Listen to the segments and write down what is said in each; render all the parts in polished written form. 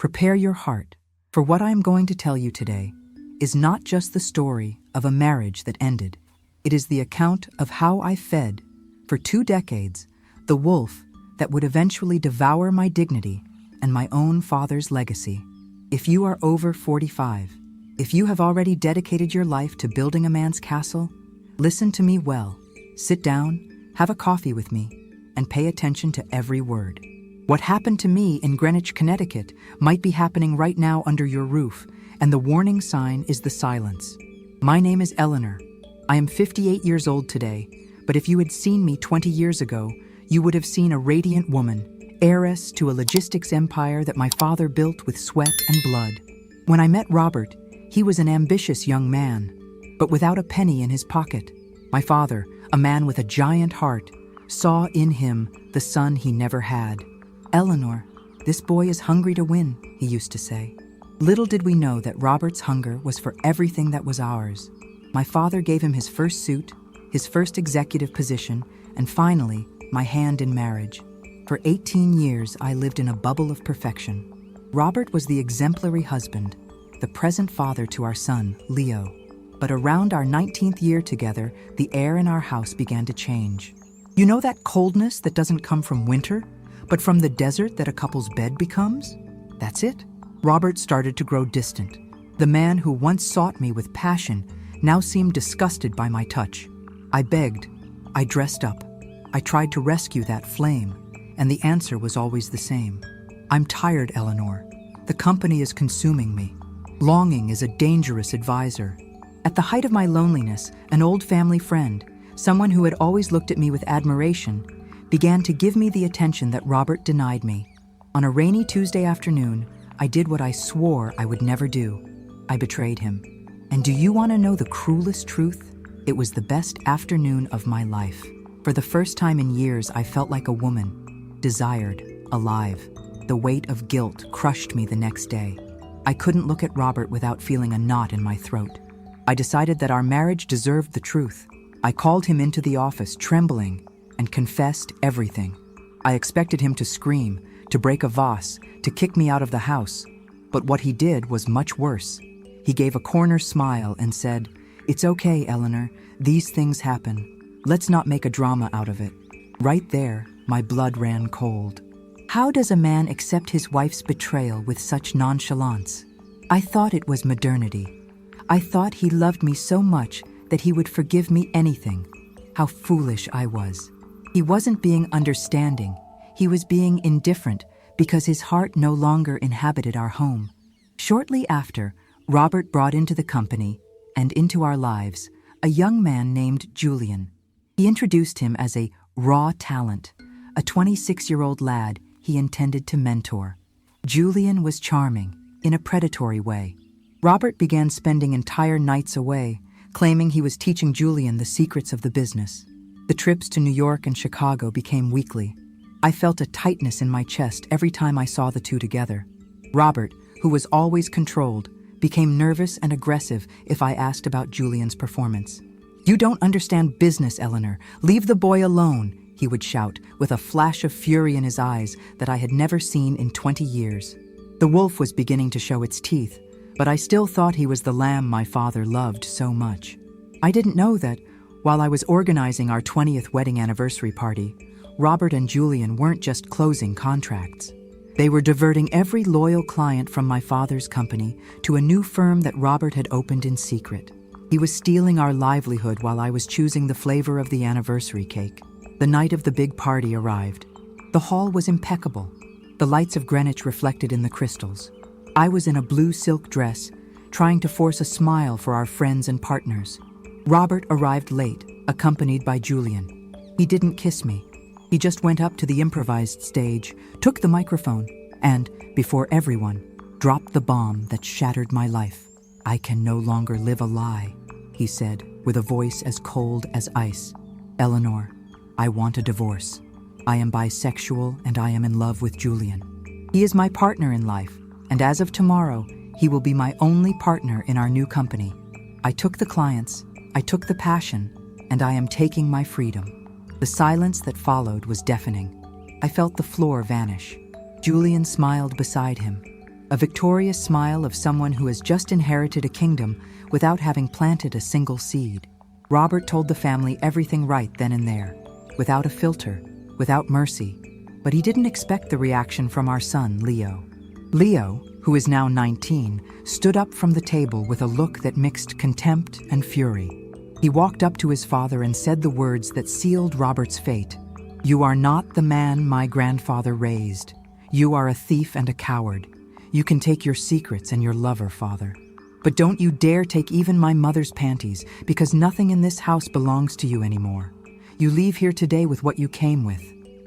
Prepare your heart, for what I am going to tell you today is not just the story of a marriage that ended. It is the account of how I fed, for 2 decades, the wolf that would eventually devour my dignity and my own father's legacy. If you are over 45, if you have already dedicated your life to building a man's castle, listen to me well. Sit down, have a coffee with me, and pay attention to every word. What happened to me in Greenwich, Connecticut might be happening right now under your roof, and the warning sign is the silence. My name is Eleanor. I am 58 years old today, but if you had seen me 20 years ago, you would have seen a radiant woman, heiress to a logistics empire that my father built with sweat and blood. When I met Robert, he was an ambitious young man, but without a penny in his pocket. My father, a man with a giant heart, saw in him the son he never had. "Eleanor, this boy is hungry to win," he used to say. Little did we know that Robert's hunger was for everything that was ours. My father gave him his first suit, his first executive position, and finally, my hand in marriage. For 18 years, I lived in a bubble of perfection. Robert was the exemplary husband, the present father to our son, Leo. But around our 19th year together, the air in our house began to change. You know that coldness that doesn't come from winter, but from the desert that a couple's bed becomes? That's it. Robert started to grow distant. The man who once sought me with passion now seemed disgusted by my touch. I begged. I dressed up. I tried to rescue that flame, and the answer was always the same. "I'm tired, Eleanor. The company is consuming me. Longing is a dangerous advisor." At the height of my loneliness, an old family friend, someone who had always looked at me with admiration, began to give me the attention that Robert denied me. On a rainy Tuesday afternoon, I did what I swore I would never do. I betrayed him. And do you want to know the cruelest truth? It was the best afternoon of my life. For the first time in years, I felt like a woman, desired, alive. The weight of guilt crushed me the next day. I couldn't look at Robert without feeling a knot in my throat. I decided that our marriage deserved the truth. I called him into the office, trembling, and confessed everything. I expected him to scream, to break a vase, to kick me out of the house. But what he did was much worse. He gave a corner smile and said, "It's okay, Eleanor. These things happen. Let's not make a drama out of it." Right there, my blood ran cold. How does a man accept his wife's betrayal with such nonchalance? I thought it was modernity. I thought he loved me so much that he would forgive me anything. How foolish I was. He wasn't being understanding. He was being indifferent because his heart no longer inhabited our home. Shortly after, Robert brought into the company and into our lives a young man named Julian. He introduced him as a raw talent, a 26-year-old lad he intended to mentor. Julian was charming, in a predatory way. Robert began spending entire nights away, claiming he was teaching Julian the secrets of the business. The trips to New York and Chicago became weekly. I felt a tightness in my chest every time I saw the two together. Robert, who was always controlled, became nervous and aggressive if I asked about Julian's performance. "You don't understand business, Eleanor. Leave the boy alone," he would shout, with a flash of fury in his eyes that I had never seen in 20 years. The wolf was beginning to show its teeth, but I still thought he was the lamb my father loved so much. I didn't know that, while I was organizing our 20th wedding anniversary party, Robert and Julian weren't just closing contracts. They were diverting every loyal client from my father's company to a new firm that Robert had opened in secret. He was stealing our livelihood while I was choosing the flavor of the anniversary cake. The night of the big party arrived. The hall was impeccable, the lights of Greenwich reflected in the crystals. I was in a blue silk dress, trying to force a smile for our friends and partners. Robert arrived late, accompanied by Julian. He didn't kiss me. He just went up to the improvised stage, took the microphone, and, before everyone, dropped the bomb that shattered my life. "I can no longer live a lie," he said, with a voice as cold as ice. "Eleanor, I want a divorce. I am bisexual and I am in love with Julian. He is my partner in life, and as of tomorrow, he will be my only partner in our new company. I took the clients, I took the passion, and I am taking my freedom." The silence that followed was deafening. I felt the floor vanish. Julian smiled beside him. a victorious smile of someone who has just inherited a kingdom without having planted a single seed. Robert told the family everything right then and there, without a filter, without mercy, but he didn't expect the reaction from our son, Leo. Leo, who is now 19, stood up from the table with a look that mixed contempt and fury. He walked up to his father and said the words that sealed Robert's fate. "You are not the man my grandfather raised. You are a thief and a coward. You can take your secrets and your lover, father. But don't you dare take even my mother's panties, because nothing in this house belongs to you anymore. You leave here today with what you came with.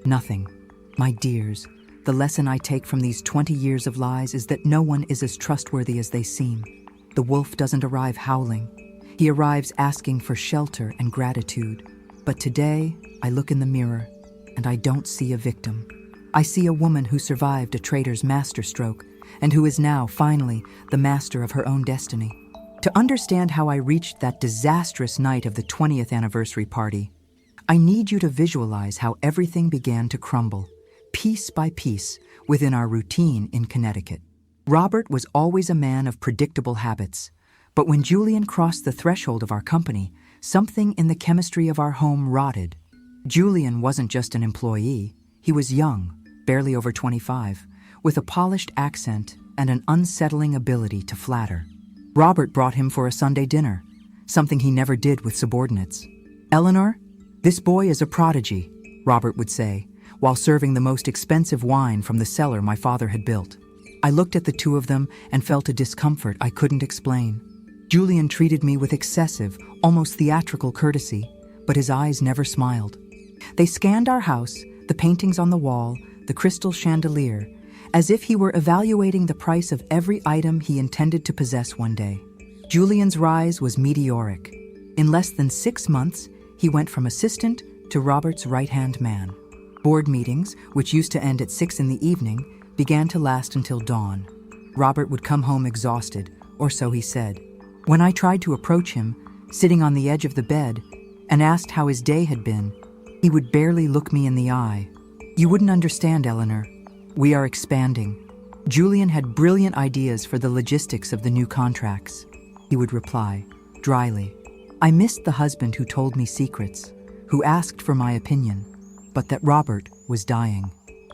Nothing. My dears, the lesson I take from these 20 years of lies is that no one is as trustworthy as they seem. The wolf doesn't arrive howling. He arrives asking for shelter and gratitude. But today, I look in the mirror, and I don't see a victim. I see a woman who survived a traitor's masterstroke, and who is now, finally, the master of her own destiny. To understand how I reached that disastrous night of the 20th anniversary party, I need you to visualize how everything began to crumble, piece by piece, within our routine in Connecticut. Robert was always a man of predictable habits, but when Julian crossed the threshold of our company, something in the chemistry of our home rotted. Julian wasn't just an employee. He was young, barely over 25, with a polished accent and an unsettling ability to flatter. Robert brought him for a Sunday dinner, something he never did with subordinates. "Eleanor, this boy is a prodigy," Robert would say, while serving the most expensive wine from the cellar my father had built. I looked at the two of them and felt a discomfort I couldn't explain. Julian treated me with excessive, almost theatrical courtesy, but his eyes never smiled. They scanned our house, the paintings on the wall, the crystal chandelier, as if he were evaluating the price of every item he intended to possess one day. Julian's rise was meteoric. In less than 6 months, he went from assistant to Robert's right-hand man. Board meetings, which used to end at 6 in the evening, began to last until dawn. Robert would come home exhausted, or so he said. When I tried to approach him, sitting on the edge of the bed, and asked how his day had been, he would barely look me in the eye. "You wouldn't understand, Eleanor. We are expanding." Julian had brilliant ideas for the logistics of the new contracts. He would reply, dryly. I missed the husband who told me secrets, who asked for my opinion, but that Robert was dying.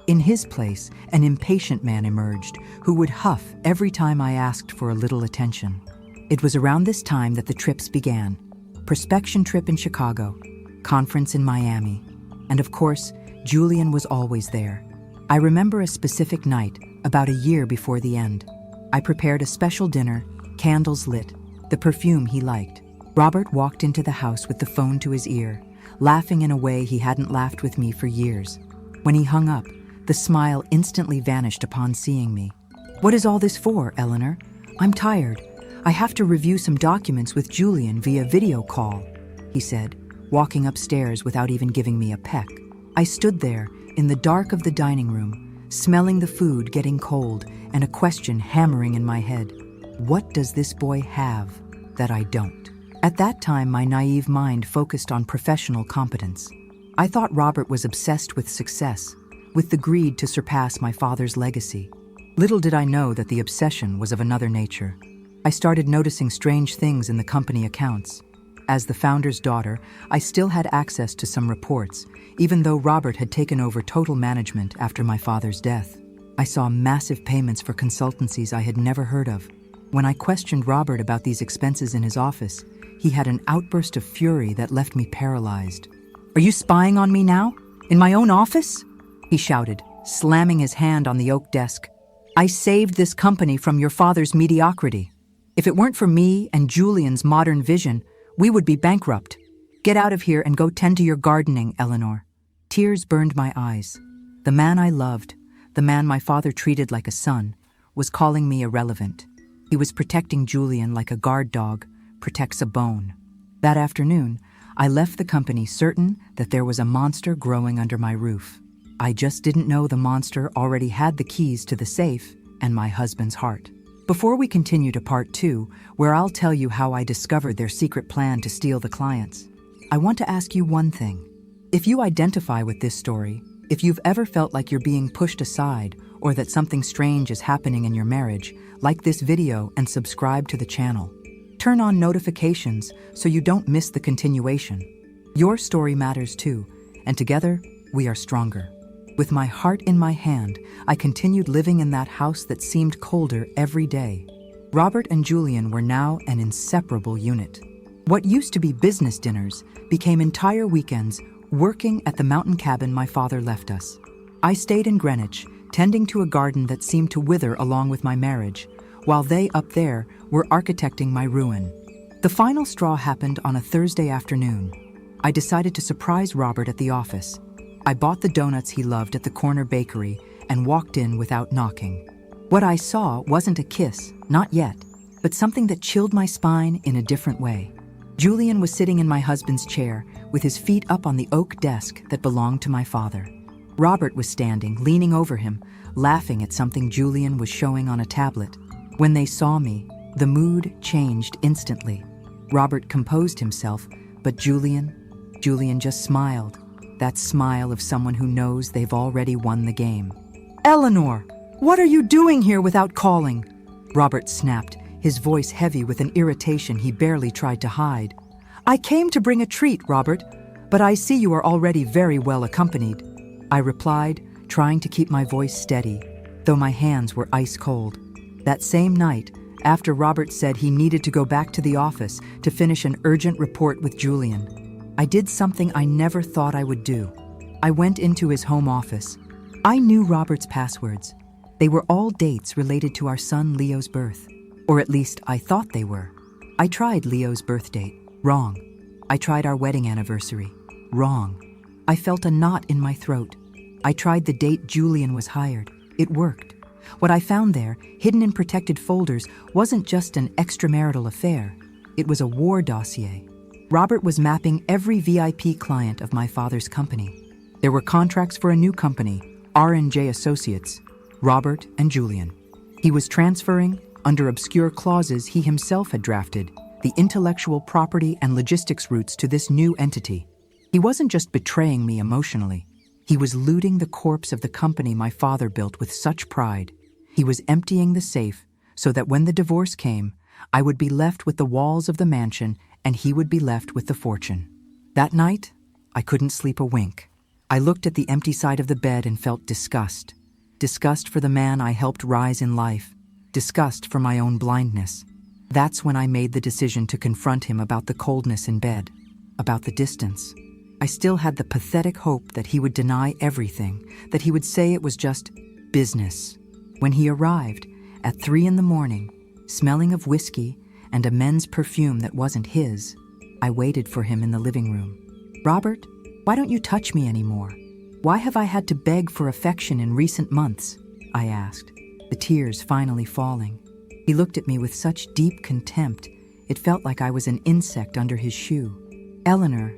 In his place, an impatient man emerged who would huff every time I asked for a little attention. It was around this time that the trips began. Prospection trip in Chicago, conference in Miami, and of course, Julian was always there. I remember a specific night, about a year before the end. I prepared a special dinner, candles lit, the perfume he liked. Robert walked into the house with the phone to his ear, laughing in a way he hadn't laughed with me for years. When he hung up, the smile instantly vanished upon seeing me. "What is all this for, Eleanor? I'm tired. I have to review some documents with Julian via video call," he said, walking upstairs without even giving me a peck. I stood there, in the dark of the dining room, smelling the food getting cold and a question hammering in my head. What does this boy have that I don't? At that time, my naive mind focused on professional competence. I thought Robert was obsessed with success, with the greed to surpass my father's legacy. Little did I know that the obsession was of another nature. I started noticing strange things in the company accounts. As the founder's daughter, I still had access to some reports, even though Robert had taken over total management after my father's death. I saw massive payments for consultancies I had never heard of. When I questioned Robert about these expenses in his office, he had an outburst of fury that left me paralyzed. "Are you spying on me now? In my own office?" he shouted, slamming his hand on the oak desk. "I saved this company from your father's mediocrity. If it weren't for me and Julian's modern vision, we would be bankrupt. Get out of here and go tend to your gardening, Eleanor." Tears burned my eyes. The man I loved, the man my father treated like a son, was calling me irrelevant. He was protecting Julian like a guard dog protects a bone. That afternoon, I left the company certain that there was a monster growing under my roof. I just didn't know the monster already had the keys to the safe and my husband's heart. Before we continue to part 2, where I'll tell you how I discovered their secret plan to steal the clients, I want to ask you one thing. If you identify with this story, if you've ever felt like you're being pushed aside or that something strange is happening in your marriage, like this video and subscribe to the channel. Turn on notifications so you don't miss the continuation. Your story matters too, and together we are stronger. With my heart in my hand, I continued living in that house that seemed colder every day. Robert and Julian were now an inseparable unit. What used to be business dinners became entire weekends working at the mountain cabin my father left us. I stayed in Greenwich, tending to a garden that seemed to wither along with my marriage, while they up there were architecting my ruin. The final straw happened on a Thursday afternoon. I decided to surprise Robert at the office. I bought the donuts he loved at the corner bakery and walked in without knocking. What I saw wasn't a kiss, not yet, but something that chilled my spine in a different way. Julian was sitting in my husband's chair with his feet up on the oak desk that belonged to my father. Robert was standing, leaning over him, laughing at something Julian was showing on a tablet. When they saw me, the mood changed instantly. Robert composed himself, but Julian just smiled. That smile of someone who knows they've already won the game. "Eleanor, what are you doing here without calling?" Robert snapped, his voice heavy with an irritation he barely tried to hide. "I came to bring a treat, Robert, but I see you are already very well accompanied," I replied, trying to keep my voice steady, though my hands were ice cold. That same night, after Robert said he needed to go back to the office to finish an urgent report with Julian, I did something I never thought I would do. I went into his home office. I knew Robert's passwords. They were all dates related to our son Leo's birth. Or at least I thought they were. I tried Leo's birth date. Wrong. I tried our wedding anniversary. Wrong. I felt a knot in my throat. I tried the date Julian was hired. It worked. What I found there, hidden in protected folders, wasn't just an extramarital affair. It was a war dossier. Robert was mapping every VIP client of my father's company. There were contracts for a new company, R&J Associates, Robert and Julian. He was transferring, under obscure clauses he himself had drafted, the intellectual property and logistics routes to this new entity. He wasn't just betraying me emotionally. He was looting the corpse of the company my father built with such pride. He was emptying the safe so that when the divorce came, I would be left with the walls of the mansion and he would be left with the fortune. That night, I couldn't sleep a wink. I looked at the empty side of the bed and felt disgust. Disgust for the man I helped rise in life. Disgust for my own blindness. That's when I made the decision to confront him about the coldness in bed, about the distance. I still had the pathetic hope that he would deny everything, that he would say it was just business. When he arrived, at 3 a.m, smelling of whiskey and a men's perfume that wasn't his, I waited for him in the living room. "Robert, why don't you touch me anymore? Why have I had to beg for affection in recent months?" I asked, the tears finally falling. He looked at me with such deep contempt, it felt like I was an insect under his shoe. "Eleanor,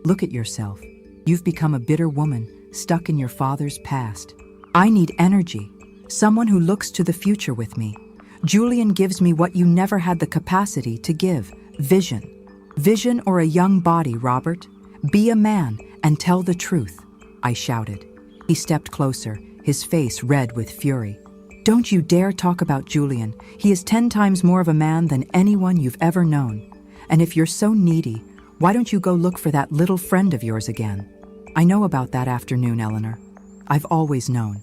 look at yourself. You've become a bitter woman, stuck in your father's past. I need energy, someone who looks to the future with me. Julian gives me what you never had the capacity to give, vision. Vision or a young body, Robert. Be a man and tell the truth," I shouted. He stepped closer, his face red with fury. "Don't you dare talk about Julian. He is 10 times more of a man than anyone you've ever known. And if you're so needy, why don't you go look for that little friend of yours again?" I know about that afternoon, Eleanor. I've always known.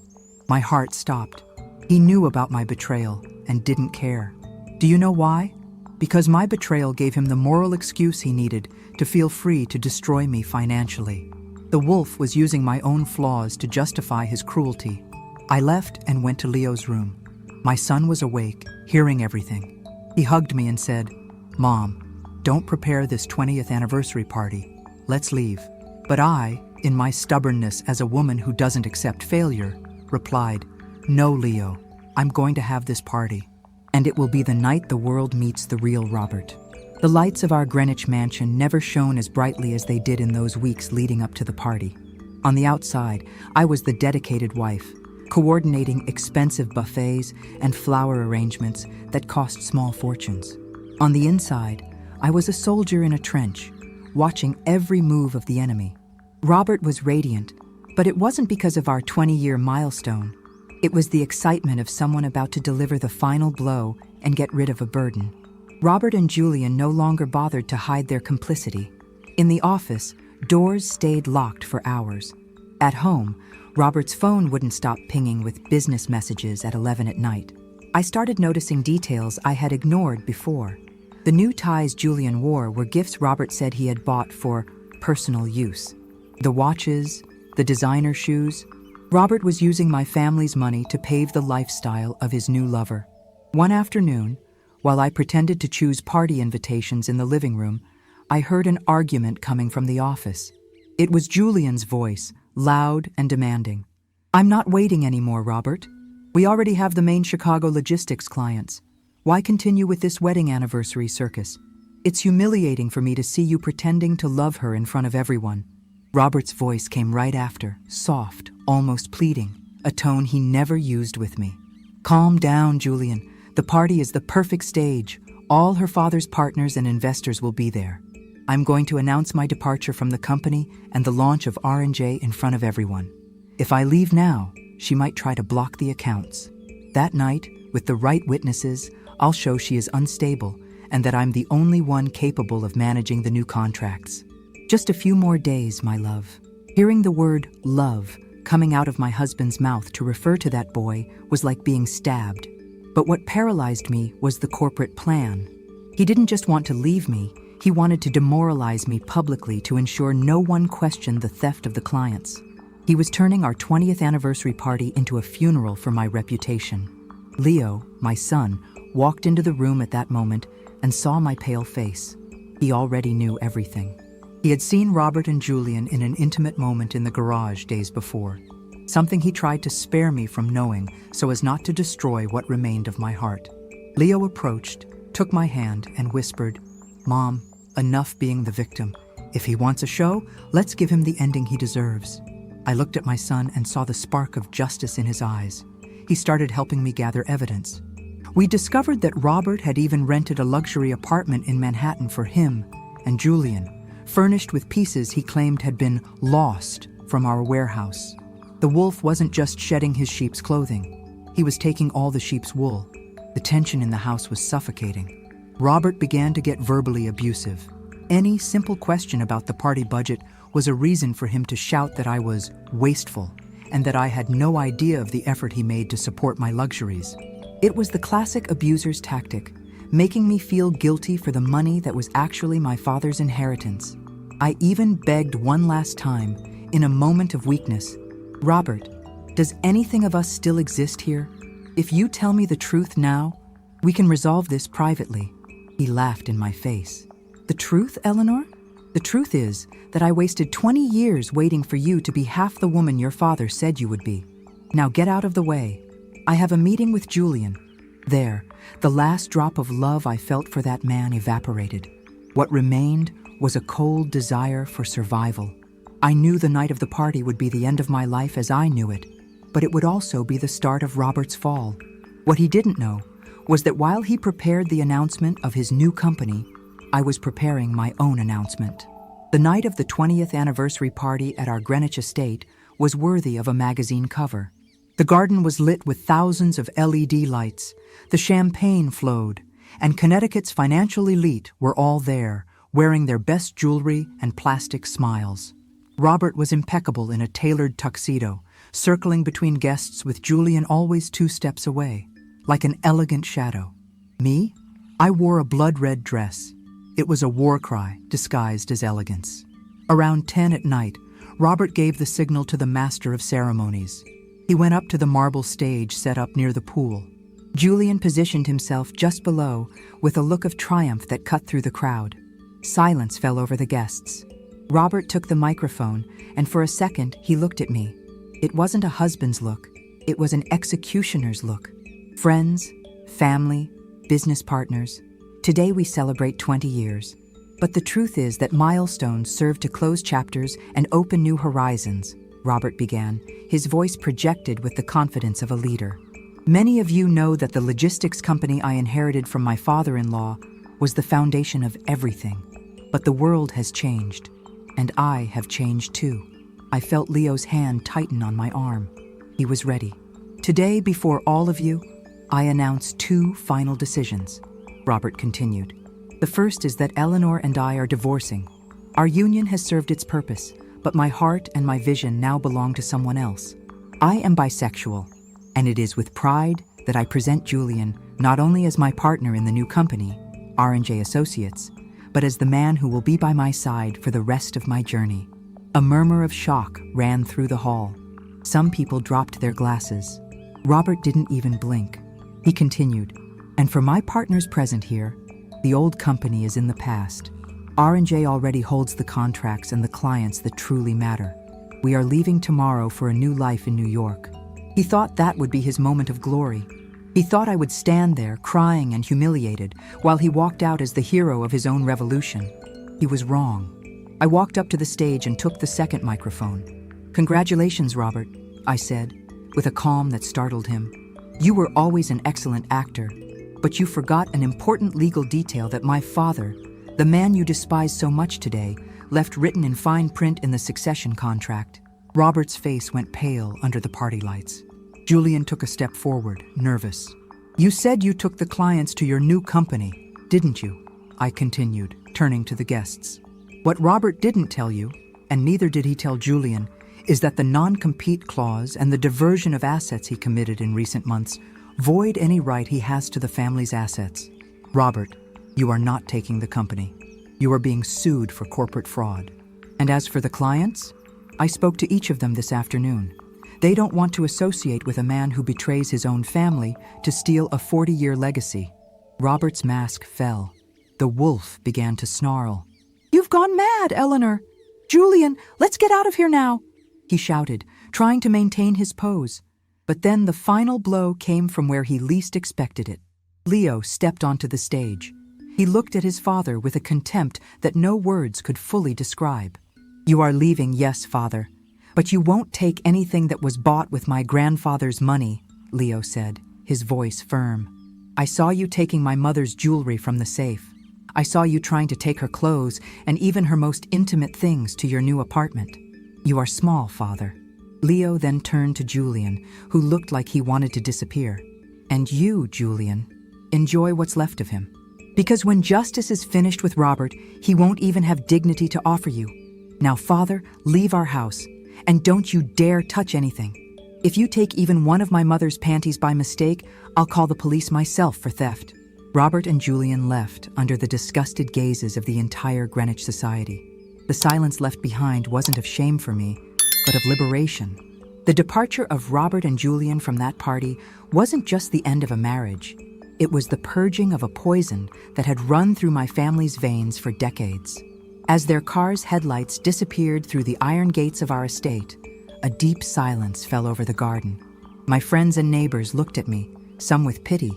My heart stopped. He knew about my betrayal and didn't care. Do you know why? Because my betrayal gave him the moral excuse he needed to feel free to destroy me financially. The wolf was using my own flaws to justify his cruelty. I left and went to Leo's room. My son was awake, hearing everything. He hugged me and said, "Mom, don't prepare this 20th anniversary party. Let's leave." But I, in my stubbornness as a woman who doesn't accept failure, replied, "No, Leo, I'm going to have this party. And it will be the night the world meets the real Robert." The lights of our Greenwich mansion never shone as brightly as they did in those weeks leading up to the party. On the outside, I was the dedicated wife, coordinating expensive buffets and flower arrangements that cost small fortunes. On the inside, I was a soldier in a trench, watching every move of the enemy. Robert was radiant, but it wasn't because of our 20-year milestone. It was the excitement of someone about to deliver the final blow and get rid of a burden. Robert and Julian no longer bothered to hide their complicity. In the office, doors stayed locked for hours. At home, Robert's phone wouldn't stop pinging with business messages at 11 at night. I started noticing details I had ignored before. The new ties Julian wore were gifts Robert said he had bought for personal use. The watches, the designer shoes. Robert was using my family's money to pave the lifestyle of his new lover. One afternoon, while I pretended to choose party invitations in the living room, I heard an argument coming from the office. It was Julian's voice, loud and demanding. "I'm not waiting anymore, Robert. We already have the main Chicago logistics clients. Why continue with this wedding anniversary circus? It's humiliating for me to see you pretending to love her in front of everyone." Robert's voice came right after, soft, almost pleading, a tone he never used with me. "Calm down, Julian. The party is the perfect stage. All her father's partners and investors will be there. I'm going to announce my departure from the company and the launch of R&J in front of everyone. If I leave now, she might try to block the accounts. That night, with the right witnesses, I'll show she is unstable and that I'm the only one capable of managing the new contracts. Just a few more days, my love." Hearing the word love coming out of my husband's mouth to refer to that boy was like being stabbed. But what paralyzed me was the corporate plan. He didn't just want to leave me, he wanted to demoralize me publicly to ensure no one questioned the theft of the clients. He was turning our 20th anniversary party into a funeral for my reputation. Leo, my son, walked into the room at that moment and saw my pale face. He already knew everything. He had seen Robert and Julian in an intimate moment in the garage days before, something he tried to spare me from knowing so as not to destroy what remained of my heart. Leo approached, took my hand, and whispered, "Mom, enough being the victim. If he wants a show, let's give him the ending he deserves." I looked at my son and saw the spark of justice in his eyes. He started helping me gather evidence. We discovered that Robert had even rented a luxury apartment in Manhattan for him and Julian, furnished with pieces he claimed had been lost from our warehouse. The wolf wasn't just shedding his sheep's clothing. He was taking all the sheep's wool. The tension in the house was suffocating. Robert began to get verbally abusive. Any simple question about the party budget was a reason for him to shout that I was wasteful and that I had no idea of the effort he made to support my luxuries. It was the classic abuser's tactic, making me feel guilty for the money that was actually my father's inheritance. I even begged one last time, in a moment of weakness, "Robert, does anything of us still exist here? If you tell me the truth now, we can resolve this privately." He laughed in my face. "The truth, Eleanor? The truth is that I wasted 20 years waiting for you to be half the woman your father said you would be. Now get out of the way. I have a meeting with Julian." There, the last drop of love I felt for that man evaporated. What remained was a cold desire for survival. I knew the night of the party would be the end of my life as I knew it, but it would also be the start of Robert's fall. What he didn't know was that while he prepared the announcement of his new company, I was preparing my own announcement. The night of the 20th anniversary party at our Greenwich estate was worthy of a magazine cover. The garden was lit with thousands of LED lights, the champagne flowed, and Connecticut's financial elite were all there, wearing their best jewelry and plastic smiles. Robert was impeccable in a tailored tuxedo, circling between guests with Julian always 2 steps away, like an elegant shadow. Me? I wore a blood-red dress. It was a war cry disguised as elegance. Around 10 at night, Robert gave the signal to the master of ceremonies. He went up to the marble stage set up near the pool. Julian positioned himself just below with a look of triumph that cut through the crowd. Silence fell over the guests. Robert took the microphone, and for a second he looked at me. It wasn't a husband's look. It was an executioner's look. Friends, family, business partners. Today we celebrate 20 years. But the truth is that milestones serve to close chapters and open new horizons, Robert began, his voice projected with the confidence of a leader. Many of you know that the logistics company I inherited from my father-in-law was the foundation of everything. But the world has changed, and I have changed too. I felt Leo's hand tighten on my arm. He was ready. Today, before all of you, I announce two final decisions, Robert continued. The first is that Eleanor and I are divorcing. Our union has served its purpose, but my heart and my vision now belong to someone else. I am bisexual, and it is with pride that I present Julian not only as my partner in the new company, R&J Associates, but as the man who will be by my side for the rest of my journey. A murmur of shock ran through the hall. Some people dropped their glasses. Robert didn't even blink. He continued, and for my partners present here, the old company is in the past. R&J already holds the contracts and the clients that truly matter. We are leaving tomorrow for a new life in New York. He thought that would be his moment of glory. He thought I would stand there, crying and humiliated, while he walked out as the hero of his own revolution. He was wrong. I walked up to the stage and took the second microphone. "Congratulations, Robert," I said, with a calm that startled him. "You were always an excellent actor, but you forgot an important legal detail that my father, the man you despise so much today, left written in fine print in the succession contract." Robert's face went pale under the party lights. Julian took a step forward, nervous. "You said you took the clients to your new company, didn't you?" I continued, turning to the guests. "What Robert didn't tell you, and neither did he tell Julian, is that the non-compete clause and the diversion of assets he committed in recent months void any right he has to the family's assets. Robert, you are not taking the company. You are being sued for corporate fraud. And as for the clients, I spoke to each of them this afternoon. They don't want to associate with a man who betrays his own family to steal a 40-year legacy." Robert's mask fell. The wolf began to snarl. "You've gone mad, Eleanor! Julian, let's get out of here now!" he shouted, trying to maintain his pose. But then the final blow came from where he least expected it. Leo stepped onto the stage. He looked at his father with a contempt that no words could fully describe. "You are leaving, yes, father. But you won't take anything that was bought with my grandfather's money," Leo said, his voice firm. "I saw you taking my mother's jewelry from the safe. I saw you trying to take her clothes and even her most intimate things to your new apartment. You are small, father." Leo then turned to Julian, who looked like he wanted to disappear. "And you, Julian, enjoy what's left of him. Because when justice is finished with Robert, he won't even have dignity to offer you. Now, father, leave our house. And don't you dare touch anything. If you take even one of my mother's panties by mistake, I'll call the police myself for theft." Robert and Julian left under the disgusted gazes of the entire Greenwich society. The silence left behind wasn't of shame for me, but of liberation. The departure of Robert and Julian from that party wasn't just the end of a marriage. It was the purging of a poison that had run through my family's veins for decades. As their car's headlights disappeared through the iron gates of our estate, a deep silence fell over the garden. My friends and neighbors looked at me, some with pity,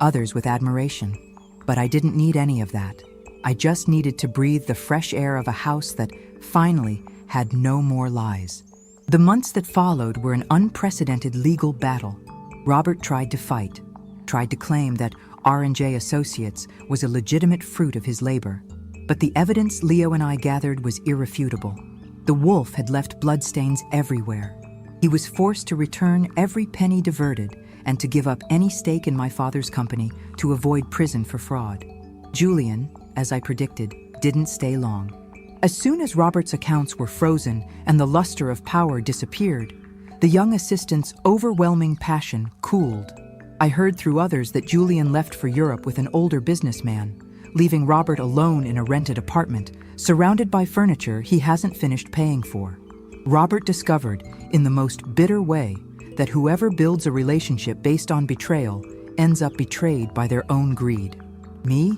others with admiration. But I didn't need any of that. I just needed to breathe the fresh air of a house that, finally, had no more lies. The months that followed were an unprecedented legal battle. Robert tried to fight, tried to claim that R&J Associates was a legitimate fruit of his labor. But the evidence Leo and I gathered was irrefutable. The wolf had left bloodstains everywhere. He was forced to return every penny diverted and to give up any stake in my father's company to avoid prison for fraud. Julian, as I predicted, didn't stay long. As soon as Robert's accounts were frozen and the luster of power disappeared, the young assistant's overwhelming passion cooled. I heard through others that Julian left for Europe with an older businessman, leaving Robert alone in a rented apartment, surrounded by furniture he hasn't finished paying for. Robert discovered, in the most bitter way, that whoever builds a relationship based on betrayal ends up betrayed by their own greed. Me?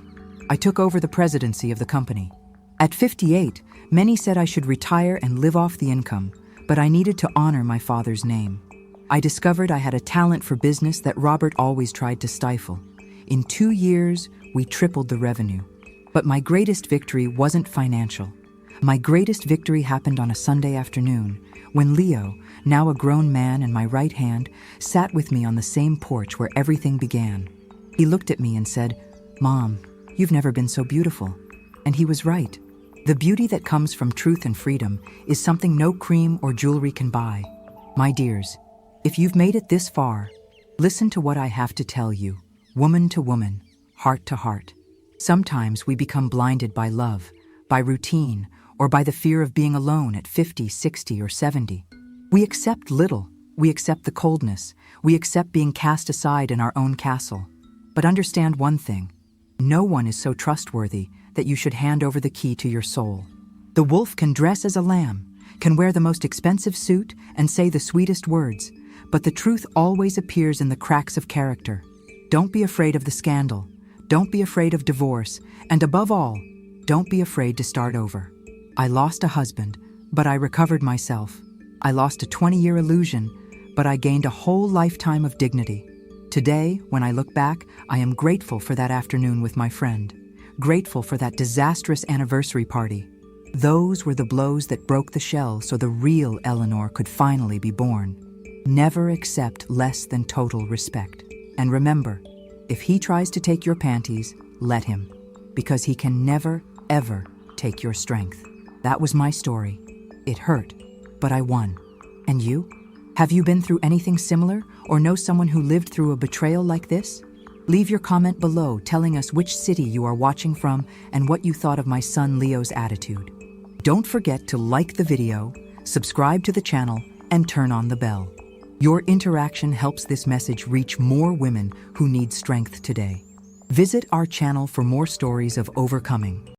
I took over the presidency of the company. At 58, many said I should retire and live off the income, but I needed to honor my father's name. I discovered I had a talent for business that Robert always tried to stifle. In 2 years, we tripled the revenue. But my greatest victory wasn't financial. My greatest victory happened on a Sunday afternoon, when Leo, now a grown man and my right hand, sat with me on the same porch where everything began. He looked at me and said, "Mom, you've never been so beautiful." And he was right. The beauty that comes from truth and freedom is something no cream or jewelry can buy. My dears, if you've made it this far, Listen to what I have to tell you, woman to woman, heart to heart. Sometimes we become blinded by love, by routine, or by the fear of being alone at 50, 60, or 70. We accept little. We accept the coldness. We accept being cast aside in our own castle. But understand one thing. No one is so trustworthy that you should hand over the key to your soul. The wolf can dress as a lamb, can wear the most expensive suit, and say the sweetest words, but the truth always appears in the cracks of character. Don't be afraid of the scandal. Don't be afraid of divorce. And above all, don't be afraid to start over. I lost a husband, but I recovered myself. I lost a 20-year illusion, but I gained a whole lifetime of dignity. Today, when I look back, I am grateful for that afternoon with my friend, grateful for that disastrous anniversary party. Those were the blows that broke the shell so the real Eleanor could finally be born. Never accept less than total respect. And remember, if he tries to take your panties, let him, because he can never, ever take your strength. That was my story. It hurt, but I won. And you? Have you been through anything similar or know someone who lived through a betrayal like this? Leave your comment below telling us which city you are watching from and what you thought of my son Leo's attitude. Don't forget to like the video, subscribe to the channel, and turn on the bell. Your interaction helps this message reach more women who need strength today. Visit our channel for more stories of overcoming.